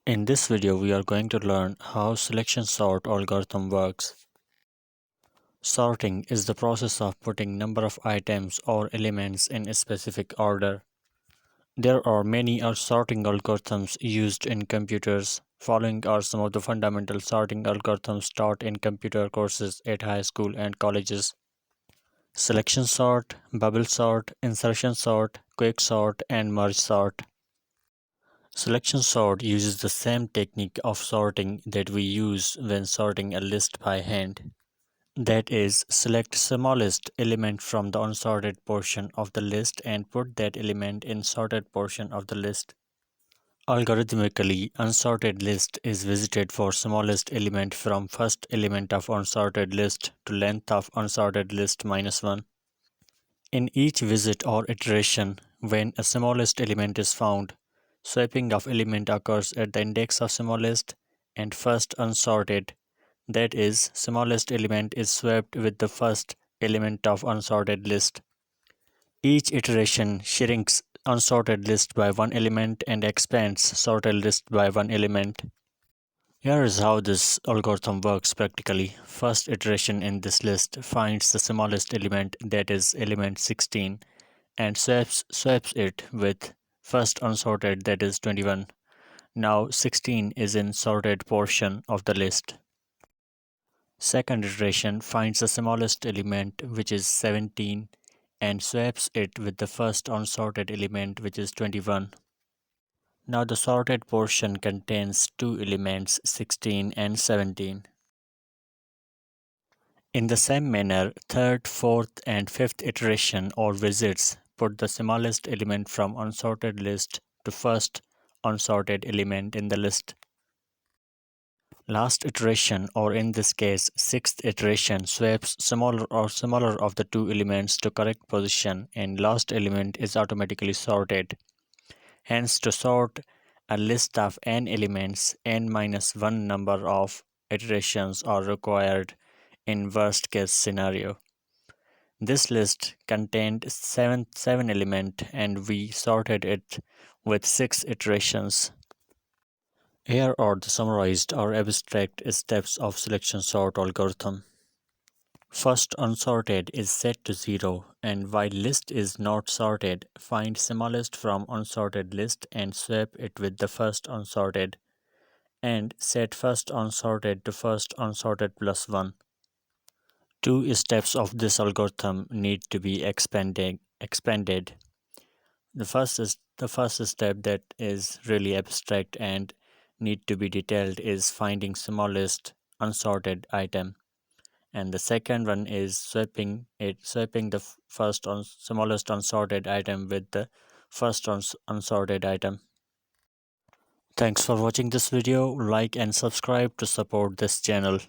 In this video, we are going to learn how selection sort algorithm works. Sorting is the process of putting number of items or elements in a specific order. There are many sorting algorithms used in computers. Following are some of the fundamental sorting algorithms taught in computer courses at high school and colleges. Selection sort, bubble sort, insertion sort, quick sort, and merge sort. Selection sort uses the same technique of sorting that we use when sorting a list by hand. That is, select smallest element from the unsorted portion of the list and put that element in sorted portion of the list. Algorithmically, unsorted list is visited for smallest element from first element of unsorted list to length of unsorted list minus 1. In each visit or iteration, when a smallest element is found, swapping of element occurs at the index of smallest and first unsorted. That is, smallest element is swapped with the first element of unsorted list. Each iteration shrinks unsorted list by one element and expands sorted list by one element. Here is how this algorithm works practically. First iteration in this list finds the smallest element, that is element 16, and swaps it with first unsorted, that is 21. Now 16 is in sorted portion of the list. Second iteration finds the smallest element, which is 17, and swaps it with the first unsorted element, which is 21. Now the sorted portion contains two elements, 16 and 17. In the same manner, third, fourth, and fifth iteration or visits put the smallest element from unsorted list to first unsorted element in the list. Last iteration, or in this case sixth iteration, swaps smaller of the two elements to correct position, and last element is automatically sorted. Hence, to sort a list of n elements, n minus 1 number of iterations are required in worst case scenario. This list contained seven elements and we sorted it with 6 iterations. Here are the summarized or abstract steps of selection sort algorithm. First, unsorted is set to 0, and while list is not sorted, find smallest from unsorted list and swap it with the first unsorted, and set first unsorted to first unsorted plus 1. Two steps of this algorithm need to be expanded. The first step that is really abstract and need to be detailed is finding smallest unsorted item, and the second one is swapping the smallest unsorted item with the first unsorted item. Thanks for watching this video. Like and subscribe to support this channel.